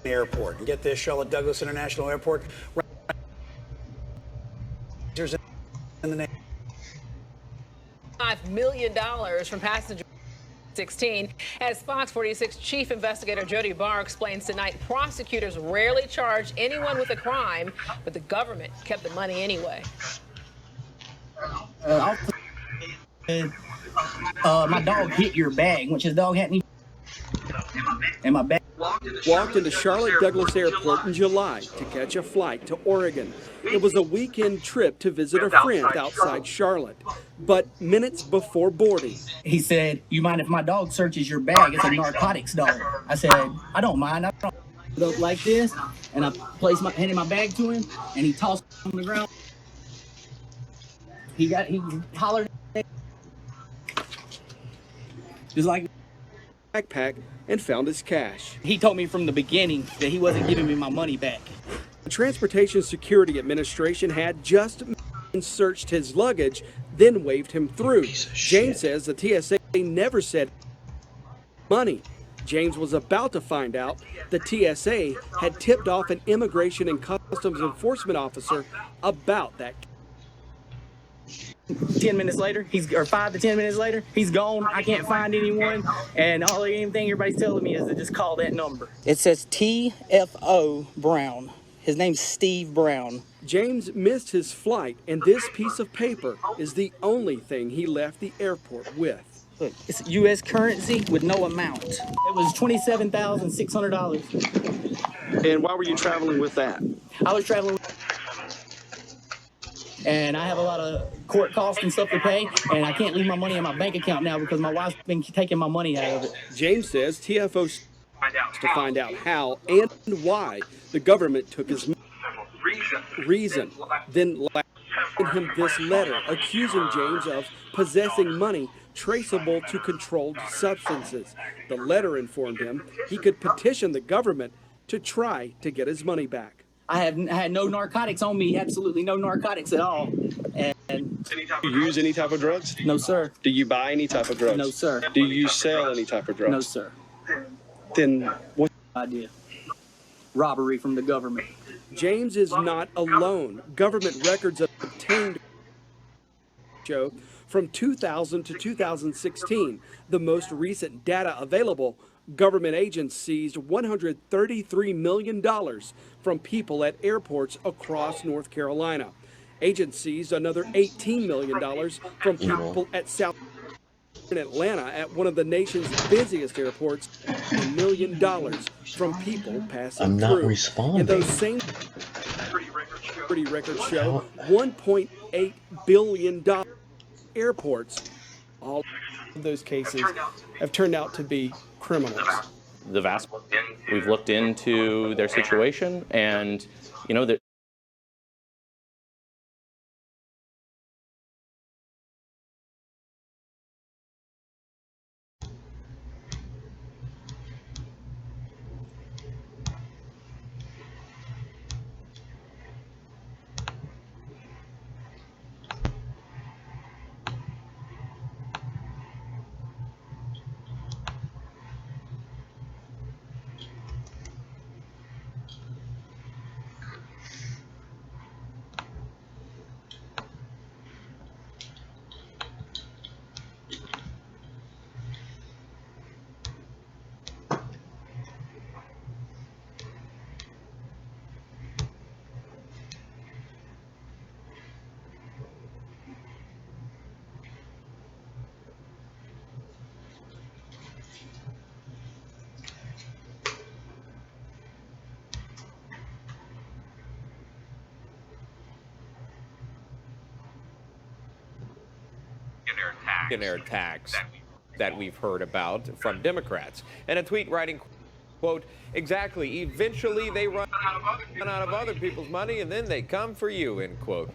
Airport. And get this, Charlotte Douglas International Airport. In the name. $5 million from passenger 16. As Fox 46 Chief Investigator Jody Barr explains tonight, prosecutors rarely charge anyone with a crime, but the government kept the money anyway. My dog hit your bag, which his dog hadn't even. And my bag. Walked into Charlotte Douglas Airport in July to catch a flight to Oregon. It was a weekend trip to visit a friend outside Charlotte. But minutes before boarding, He said, "You mind if my dog searches your bag? It's a narcotics dog." I said, "I don't mind. I don't like this." And I handed my bag to him, and he tossed it on the ground. He hollered, just like backpack, and found his cash. he told me from the beginning that he wasn't giving me my money back. The Transportation Security Administration had just searched his luggage, then waved him through. James says the TSA never said money. James was about to find out the TSA had tipped off an Immigration and Customs Enforcement officer about that. 10 minutes later, 5 to 10 minutes later, he's gone. I can't find anyone, and anything everybody's telling me is to just call that number. It says TFO Brown. His name's Steve Brown. James missed his flight, and this piece of paper is the only thing he left the airport with. Look, it's U.S. currency with no amount. It was $27,600. And why were you traveling with that? I was traveling, and I have a lot of court costs and stuff to pay, and I can't leave my money in my bank account now because my wife's been taking my money out of it. James says TFO to find out how and why the government took his reason, then sent him this letter accusing James of possessing money traceable to controlled substances. The letter informed him he could petition the government to try to get his money back. I had no narcotics on me, absolutely no narcotics at all. And do you use any type of drugs? No, sir. Do you buy any type of drugs? No, sir. Do you sell any type of drugs? No, sir. Then what idea? Robbery from the government. James is not alone. Government records obtained show from 2000 to 2016, the most recent data available. Government agents seized $133 million from people at airports across North Carolina. Agents seized another $18 million from people at South in Atlanta at one of the nation's busiest airports, $1 million from people passing I'm not through. responding. And those same records show $1.8 billion airports. All of those cases have turned out to be criminals. The vast, we've looked into their situation, and you know that. Billionaire tax that we've heard about from Democrats. And a tweet writing, quote, exactly, eventually they run out of other people's money and then they come for you, end quote.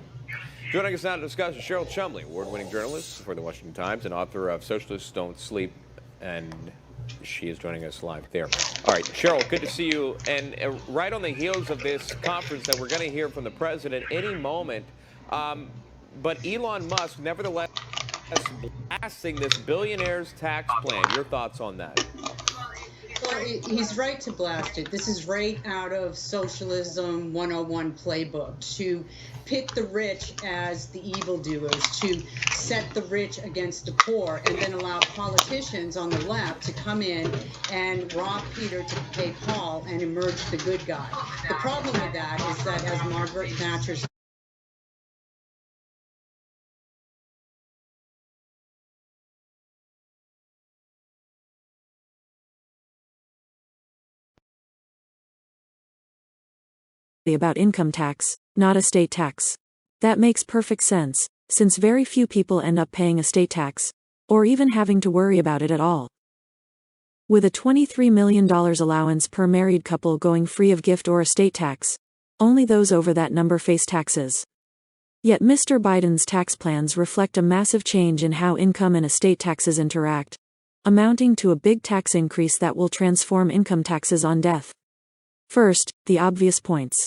Joining us now to discuss is Cheryl Chumley, award-winning journalist for the Washington Times and author of Socialists Don't Sleep, and she is joining us live there. All right, Cheryl, good to see you. And right on the heels of this conference that we're going to hear from the president any moment, but Elon Musk, nevertheless, blasting this billionaire's tax plan. Your thoughts on that? Well, Well, he's right to blast it. This is right out of Socialism 101 playbook, to pit the rich as the evildoers, to set the rich against the poor, and then allow politicians on the left to come in and rob Peter to pay Paul and emerge the good guy. The problem with that is that, as Margaret Thatcher about income tax, not estate tax. That makes perfect sense, since very few people end up paying estate tax, or even having to worry about it at all. With a $23 million allowance per married couple going free of gift or estate tax, only those over that number face taxes. Yet Mr. Biden's tax plans reflect a massive change in how income and estate taxes interact, amounting to a big tax increase that will transform income taxes on death. First, the obvious points.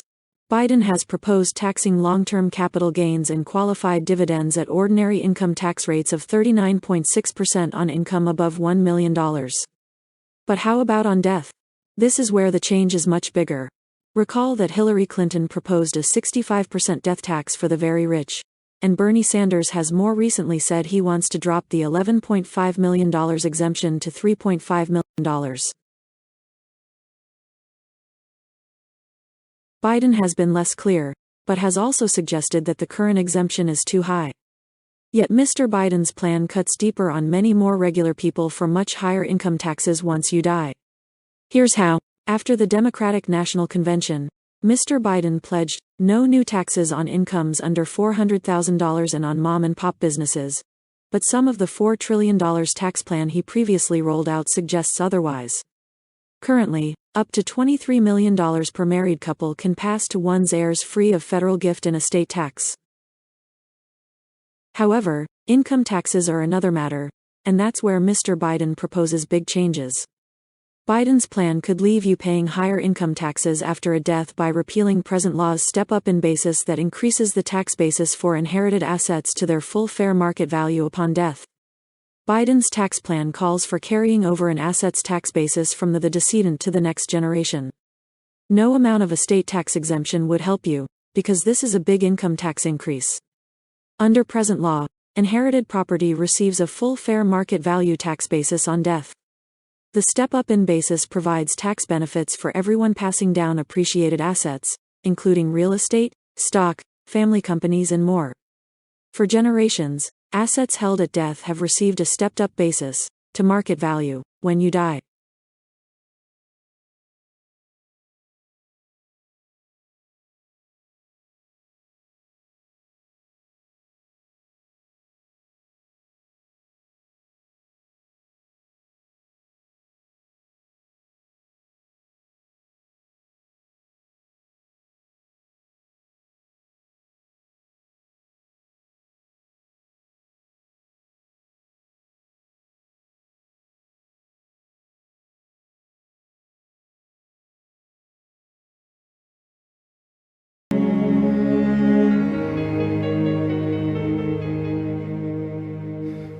Biden has proposed taxing long-term capital gains and qualified dividends at ordinary income tax rates of 39.6% on income above $1 million. But how about on death? This is where the change is much bigger. Recall that Hillary Clinton proposed a 65% death tax for the very rich, and Bernie Sanders has more recently said he wants to drop the $11.5 million exemption to $3.5 million. Biden has been less clear, but has also suggested that the current exemption is too high. Yet Mr. Biden's plan cuts deeper on many more regular people for much higher income taxes once you die. Here's how. After the Democratic National Convention, Mr. Biden pledged no new taxes on incomes under $400,000 and on mom-and-pop businesses, but some of the $4 trillion tax plan he previously rolled out suggests otherwise. Currently, up to $23 million per married couple can pass to one's heirs free of federal gift and estate tax. However, income taxes are another matter, and that's where Mr. Biden proposes big changes. Biden's plan could leave you paying higher income taxes after a death by repealing present law's step-up in basis that increases the tax basis for inherited assets to their full fair market value upon death. Biden's tax plan calls for carrying over an asset's tax basis from the decedent to the next generation. No amount of estate tax exemption would help you, because this is a big income tax increase. Under present law, inherited property receives a full fair market value tax basis on death. The step-up in basis provides tax benefits for everyone passing down appreciated assets, including real estate, stock, family companies and more. For generations, assets held at death have received a stepped-up basis, to market value, when you die.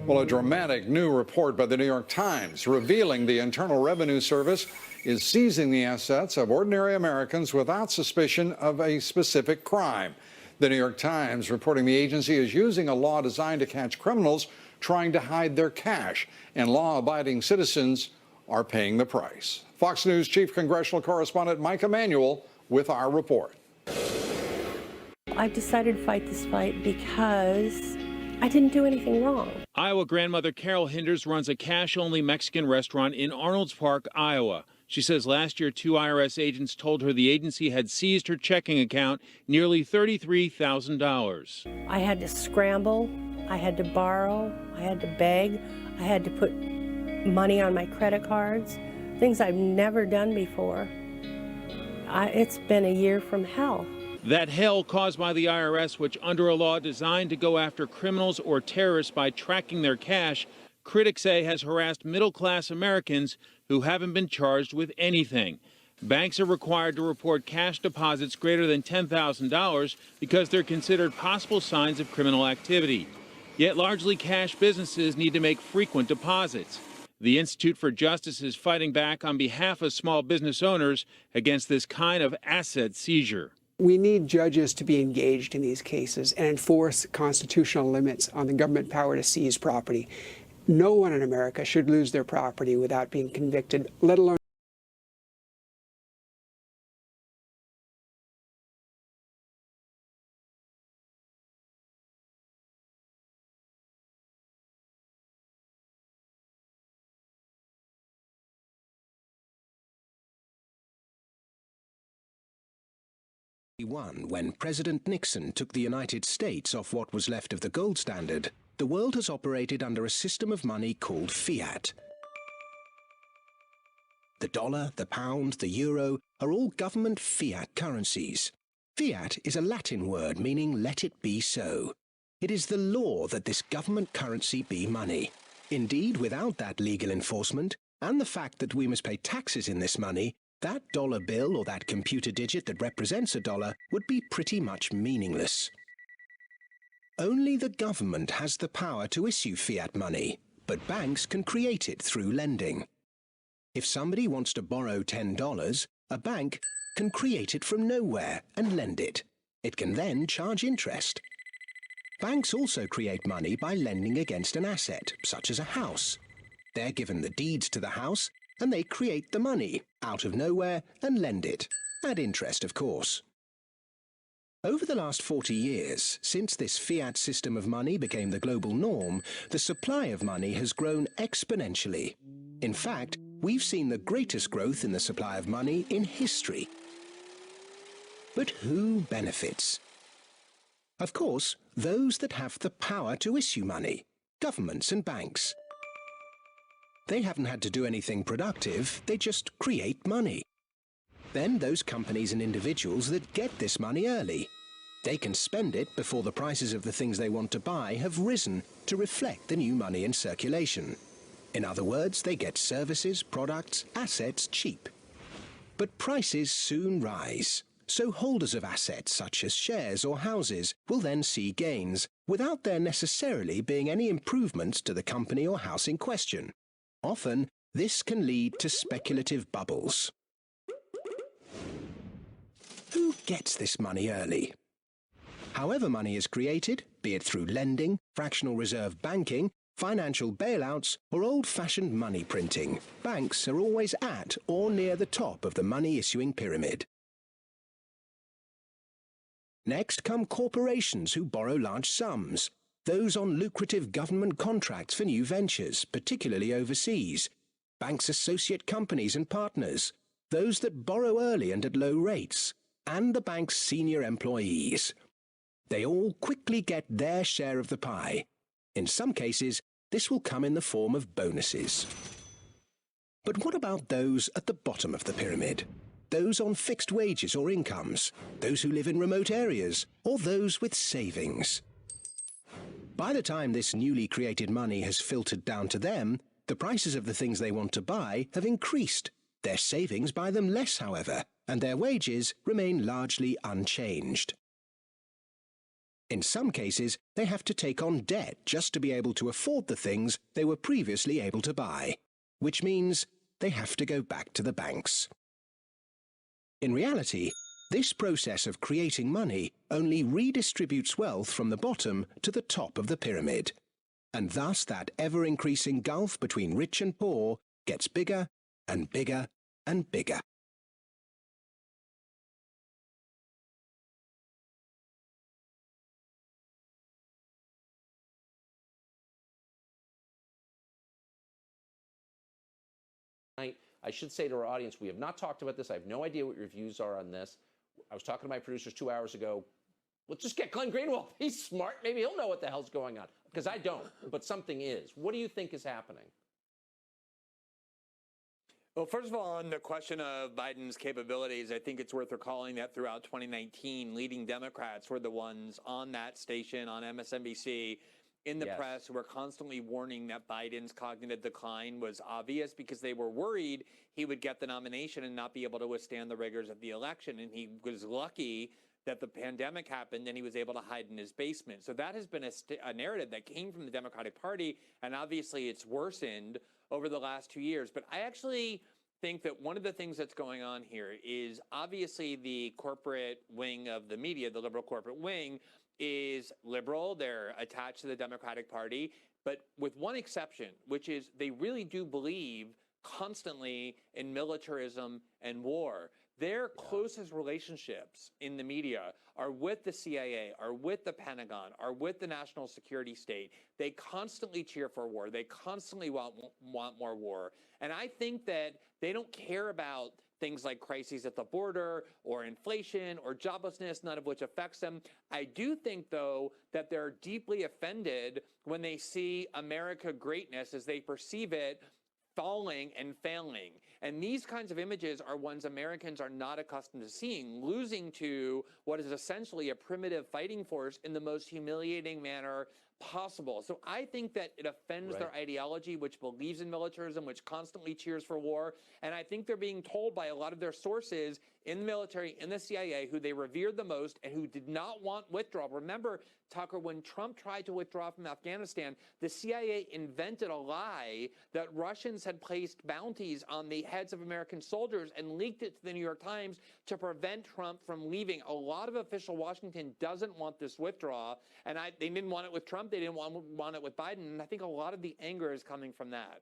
Well, a dramatic new report by the New York Times revealing the Internal Revenue Service is seizing the assets of ordinary Americans without suspicion of a specific crime. The New York Times reporting the agency is using a law designed to catch criminals trying to hide their cash, and law-abiding citizens are paying the price. Fox News Chief Congressional Correspondent Mike Emanuel with our report. I've decided to fight this fight because I didn't do anything wrong. Iowa grandmother Carol Hinders runs a cash-only Mexican restaurant in Arnolds Park, Iowa. She says last year 2 IRS agents told her the agency had seized her checking account nearly $33,000. I had to scramble, I had to borrow, I had to beg, I had to put money on my credit cards, things I've never done before. It's been a year from hell. That hell caused by the IRS, which under a law designed to go after criminals or terrorists by tracking their cash, critics say has harassed middle-class Americans who haven't been charged with anything. Banks are required to report cash deposits greater than $10,000 because they're considered possible signs of criminal activity. Yet largely cash businesses need to make frequent deposits. The Institute for Justice is fighting back on behalf of small business owners against this kind of asset seizure. We need judges to be engaged in these cases and enforce constitutional limits on the government power to seize property. No one in America should lose their property without being convicted, let alone When President Nixon took the United States off what was left of the gold standard, the world has operated under a system of money called fiat. The dollar, the pound, the euro are all government fiat currencies. Fiat is a Latin word meaning let it be so. It is the law that this government currency be money. Indeed, without that legal enforcement, and the fact that we must pay taxes in this money, that dollar bill or that computer digit that represents a dollar would be pretty much meaningless. Only the government has the power to issue fiat money, but banks can create it through lending. If somebody wants to borrow $10, a bank can create it from nowhere and lend it. It can then charge interest. Banks also create money by lending against an asset, such as a house. They're given the deeds to the house, and they create the money out of nowhere and lend it, at interest, of course. Over the last 40 years, since this fiat system of money became the global norm, the supply of money has grown exponentially. In fact, we've seen the greatest growth in the supply of money in history. But who benefits? Of course, those that have the power to issue money, governments and banks. They haven't had to do anything productive, they just create money. Then those companies and individuals that get this money early. They can spend it before the prices of the things they want to buy have risen to reflect the new money in circulation. In other words, they get services, products, assets cheap. But prices soon rise. So holders of assets such as shares or houses will then see gains without there necessarily being any improvements to the company or house in question. Often, this can lead to speculative bubbles. Who gets this money early? However money is created, be it through lending, fractional reserve banking, financial bailouts, or old-fashioned money printing, banks are always at or near the top of the money-issuing pyramid. Next come corporations who borrow large sums. Those on lucrative government contracts for new ventures, particularly overseas. Banks associate companies and partners. Those that borrow early and at low rates. And the bank's senior employees. They all quickly get their share of the pie. In some cases, this will come in the form of bonuses. But what about those at the bottom of the pyramid? Those on fixed wages or incomes? Those who live in remote areas? Or those with savings? By the time this newly created money has filtered down to them, the prices of the things they want to buy have increased. Their savings buy them less, however, and their wages remain largely unchanged. In some cases, they have to take on debt just to be able to afford the things they were previously able to buy, which means they have to go back to the banks. In reality, this process of creating money only redistributes wealth from the bottom to the top of the pyramid, and thus that ever-increasing gulf between rich and poor gets bigger and bigger and bigger. I should say to our audience, we have not talked about this. I have no idea what your views are on this. I was talking to my producers 2 hours ago. Let's just get Glenn Greenwald. He's smart. Maybe he'll know what the hell's going on. Because I don't, but something is. What do you think is happening? Well, first of all, on the question of Biden's capabilities, I think it's worth recalling that throughout 2019, leading Democrats were the ones on that station, on MSNBC, in the press, who were constantly warning that Biden's cognitive decline was obvious because they were worried he would get the nomination and not be able to withstand the rigors of the election. And he was lucky that the pandemic happened and he was able to hide in his basement. So that has been a narrative that came from the Democratic Party, and obviously it's worsened over the last 2 years. But I actually think that one of the things that's going on here is obviously the corporate wing of the media, the liberal corporate wing, is liberal. They're attached to the Democratic Party, but with one exception, which is they really do believe constantly in militarism and war. Their closest relationships in the media are with the CIA, are with the Pentagon, are with the national security state. They constantly cheer for war. They constantly want more war. And I think that they don't care about things like crises at the border or inflation or joblessness, none of which affects them. I do think, though, that they're deeply offended when they see America greatness as they perceive it falling and failing. And these kinds of images are ones Americans are not accustomed to seeing, losing to what is essentially a primitive fighting force in the most humiliating manner possible. So I think that it offends their ideology, which believes in militarism, which constantly cheers for war. And I think they're being told by a lot of their sources in the military, in the CIA, who they revered the most and who did not want withdrawal. Remember, Tucker, when Trump tried to withdraw from Afghanistan, the CIA invented a lie that Russians had placed bounties on the heads of American soldiers and leaked it to the New York Times to prevent Trump from leaving. A lot of official Washington doesn't want this withdrawal, and they didn't want it with Trump. They didn't want it with Biden, and I think a lot of the anger is coming from that.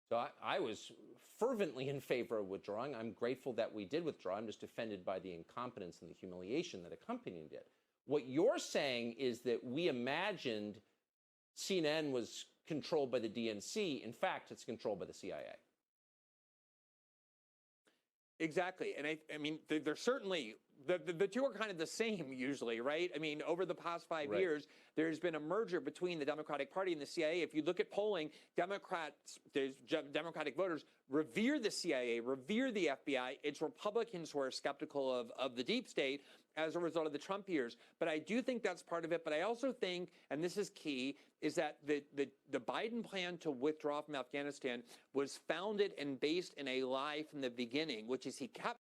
So I was fervently in favor of withdrawing. I'm grateful that we did withdraw. I'm just offended by the incompetence and the humiliation that accompanied it. What you're saying is that we imagined CNN was controlled by the DNC. In fact, it's controlled by the CIA. Exactly. And I mean, they're certainly, the two are kind of the same usually, right? I mean, over the past 5 years, there's been a merger between the Democratic Party and the CIA. If you look at polling, Democratic voters revere the CIA, revere the FBI. It's Republicans who are skeptical of the deep state as a result of the Trump years. But I do think that's part of it. But I also think, and this is key, is that the Biden plan to withdraw from Afghanistan was founded and based in a lie from the beginning, which is he kept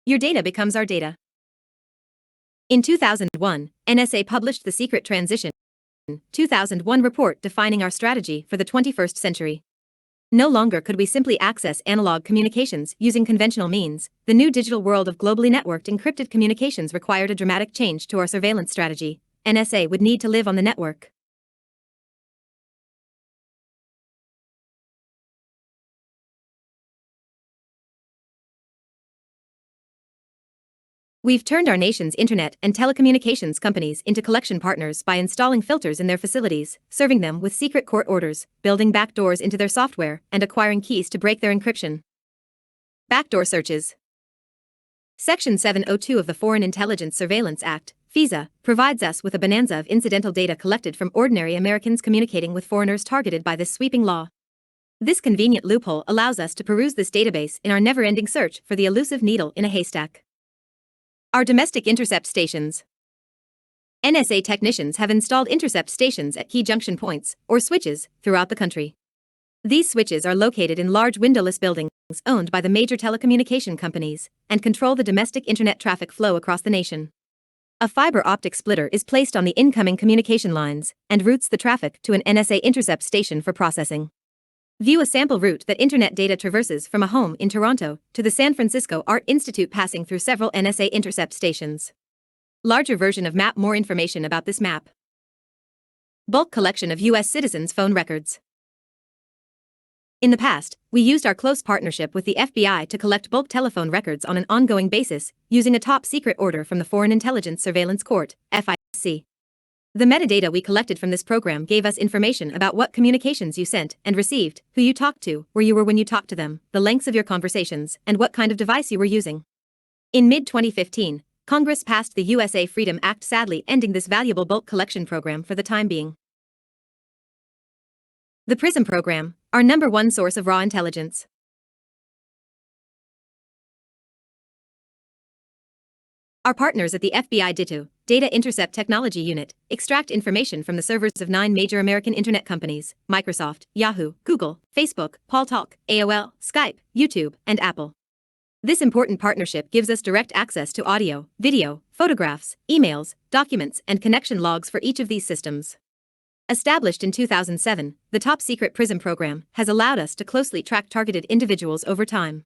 Your data becomes our data. In 2001, NSA published the Secret Transition 2001 report defining our strategy for the 21st century. No longer could we simply access analog communications using conventional means. The new digital world of globally networked encrypted communications required a dramatic change to our surveillance strategy. NSA would need to live on the network. We've turned our nation's internet and telecommunications companies into collection partners by installing filters in their facilities, serving them with secret court orders, building backdoors into their software, and acquiring keys to break their encryption. Backdoor searches. Section 702 of the Foreign Intelligence Surveillance Act, FISA, provides us with a bonanza of incidental data collected from ordinary Americans communicating with foreigners targeted by this sweeping law. This convenient loophole allows us to peruse this database in our never-ending search for the elusive needle in a haystack. Our domestic intercept stations. NSA technicians have installed intercept stations at key junction points, or switches, throughout the country. These switches are located in large windowless buildings owned by the major telecommunication companies and control the domestic internet traffic flow across the nation. A fiber optic splitter is placed on the incoming communication lines and routes the traffic to an NSA intercept station for processing. View a sample route that internet data traverses from a home in Toronto to the San Francisco Art Institute, passing through several NSA intercept stations. Larger version of map. More information about this map. Bulk collection of U.S. citizens' phone records. In the past, we used our close partnership with the FBI to collect bulk telephone records on an ongoing basis, using a top-secret order from the Foreign Intelligence Surveillance Court, FIC. The metadata we collected from this program gave us information about what communications you sent and received, who you talked to, where you were when you talked to them, the lengths of your conversations, and what kind of device you were using. In mid-2015, Congress passed the USA Freedom Act, sadly ending this valuable bulk collection program for the time being. The Prism Program, our #1 source of raw intelligence. Our partners at the FBI DITO, Data Intercept Technology Unit, extract information from the servers of 9 major American internet companies: Microsoft, Yahoo, Google, Facebook, Paltalk, AOL, Skype, YouTube, and Apple. This important partnership gives us direct access to audio, video, photographs, emails, documents, and connection logs for each of these systems. Established in 2007, the top-secret Prism program has allowed us to closely track targeted individuals over time.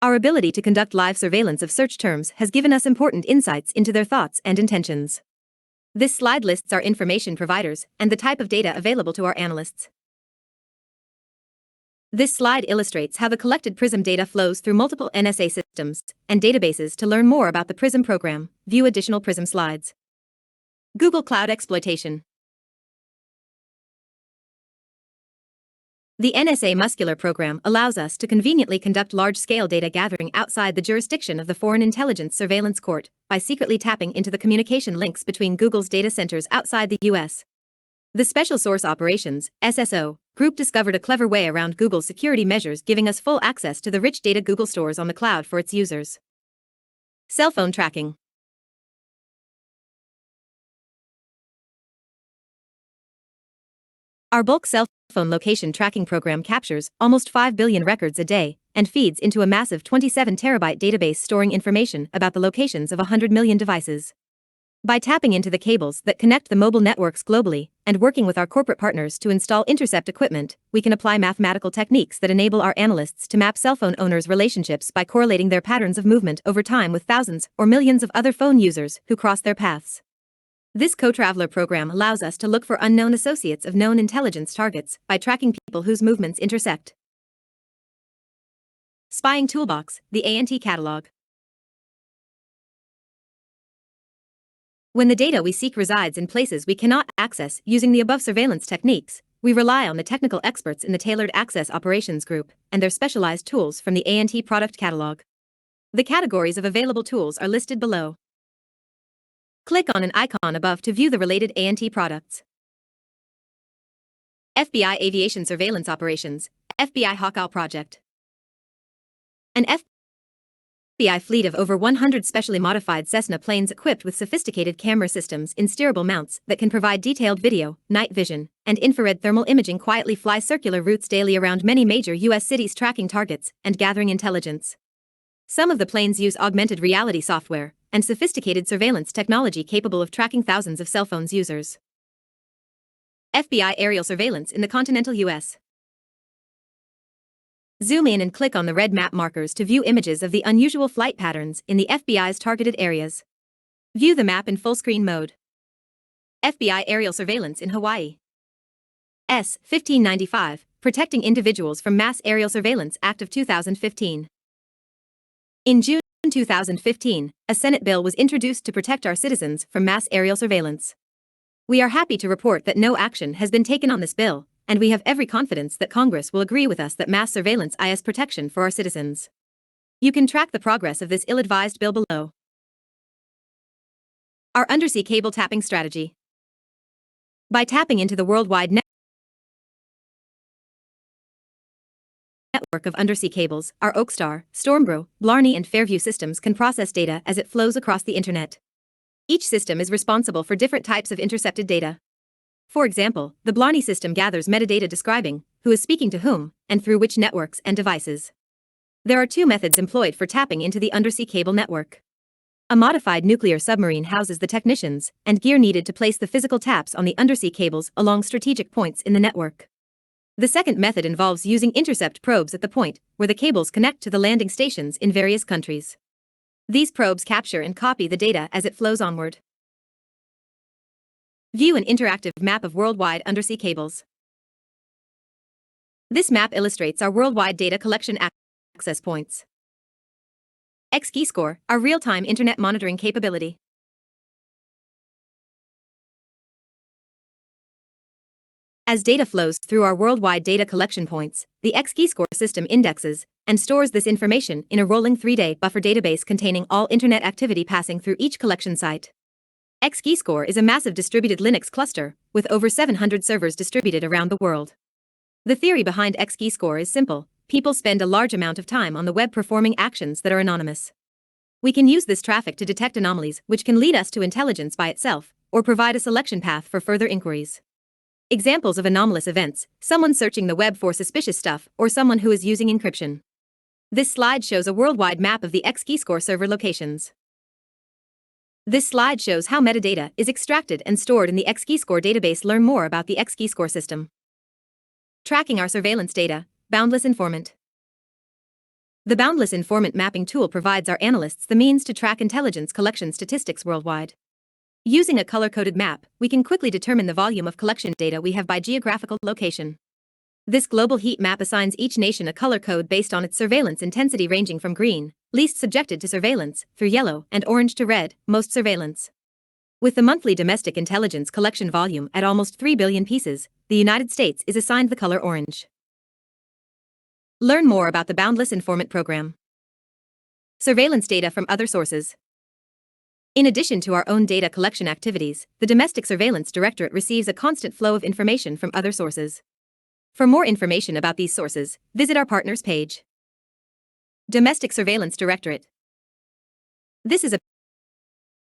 Our ability to conduct live surveillance of search terms has given us important insights into their thoughts and intentions. This slide lists our information providers and the type of data available to our analysts. This slide illustrates how the collected Prism data flows through multiple NSA systems and databases. To learn more about the Prism program, view additional Prism slides. Google Cloud exploitation. The NSA Muscular program allows us to conveniently conduct large-scale data gathering outside the jurisdiction of the Foreign Intelligence Surveillance Court by secretly tapping into the communication links between Google's data centers outside the U.S. The Special Source Operations (SSO) group discovered a clever way around Google's security measures, giving us full access to the rich data Google stores on the cloud for its users. Cell phone tracking. Our bulk cell phone location tracking program captures almost 5 billion records a day and feeds into a massive 27-terabyte database storing information about the locations of 100 million devices. By tapping into the cables that connect the mobile networks globally and working with our corporate partners to install intercept equipment, we can apply mathematical techniques that enable our analysts to map cell phone owners' relationships by correlating their patterns of movement over time with thousands or millions of other phone users who cross their paths. This co-traveler program allows us to look for unknown associates of known intelligence targets by tracking people whose movements intersect. Spying Toolbox, the ANT catalog. When the data we seek resides in places we cannot access using the above surveillance techniques, we rely on the technical experts in the Tailored Access Operations Group and their specialized tools from the ANT product catalog. The categories of available tools are listed below. Click on an icon above to view the related ANT products. FBI Aviation Surveillance Operations, FBI Hawkeye Project. An FBI fleet of over 100 specially modified Cessna planes equipped with sophisticated camera systems in steerable mounts that can provide detailed video, night vision, and infrared thermal imaging quietly fly circular routes daily around many major U.S. cities, tracking targets and gathering intelligence. Some of the planes use augmented reality software and sophisticated surveillance technology capable of tracking thousands of cell phones users. FBI aerial surveillance in the continental U.S. Zoom in and click on the red map markers to view images of the unusual flight patterns in the FBI's targeted areas. View the map in full screen mode. FBI aerial surveillance in Hawaii. S. 1595, Protecting Individuals from Mass Aerial Surveillance Act of 2015. In June 2015, a Senate bill was introduced to protect our citizens from mass aerial surveillance. We are happy to report that no action has been taken on this bill, and we have every confidence that Congress will agree with us that mass surveillance is protection for our citizens. You can track the progress of this ill-advised bill below. Our undersea cable tapping strategy. By tapping into the worldwide network of undersea cables, our Oakstar, Stormbro, Blarney and Fairview systems can process data as it flows across the internet. Each system is responsible for different types of intercepted data. For example, the Blarney system gathers metadata describing who is speaking to whom and through which networks and devices. There are two methods employed for tapping into the undersea cable network. A modified nuclear submarine houses the technicians and gear needed to place the physical taps on the undersea cables along strategic points in the network. The second method involves using intercept probes at the point where the cables connect to the landing stations in various countries. These probes capture and copy the data as it flows onward. View an interactive map of worldwide undersea cables. This map illustrates our worldwide data collection access points. XKeyscore, our real-time internet monitoring capability. As data flows through our worldwide data collection points, the XKeyscore system indexes and stores this information in a rolling 3-day buffer database containing all internet activity passing through each collection site. XKeyscore is a massive distributed Linux cluster with over 700 servers distributed around the world. The theory behind XKeyscore is simple. People spend a large amount of time on the web performing actions that are anonymous. We can use this traffic to detect anomalies which can lead us to intelligence by itself or provide a selection path for further inquiries. Examples of anomalous events: someone searching the web for suspicious stuff or someone who is using encryption. This slide shows a worldwide map of the XKeyscore server locations. This slide shows how metadata is extracted and stored in the XKeyscore database. Learn more about the XKeyscore system. Tracking our surveillance data. Boundless Informant. The Boundless Informant mapping tool provides our analysts the means to track intelligence collection statistics worldwide. Using a color-coded map, we can quickly determine the volume of collection data we have by geographical location. This global heat map assigns each nation a color code based on its surveillance intensity, ranging from green, least subjected to surveillance, through yellow and orange to red, most surveillance. With the monthly domestic intelligence collection volume at almost 3 billion pieces, the United States is assigned the color orange. Learn more about the Boundless Informant program. Surveillance data from other sources. In addition to our own data collection activities, the Domestic Surveillance Directorate receives a constant flow of information from other sources. For more information about these sources, visit our partners page. Domestic Surveillance Directorate. This is a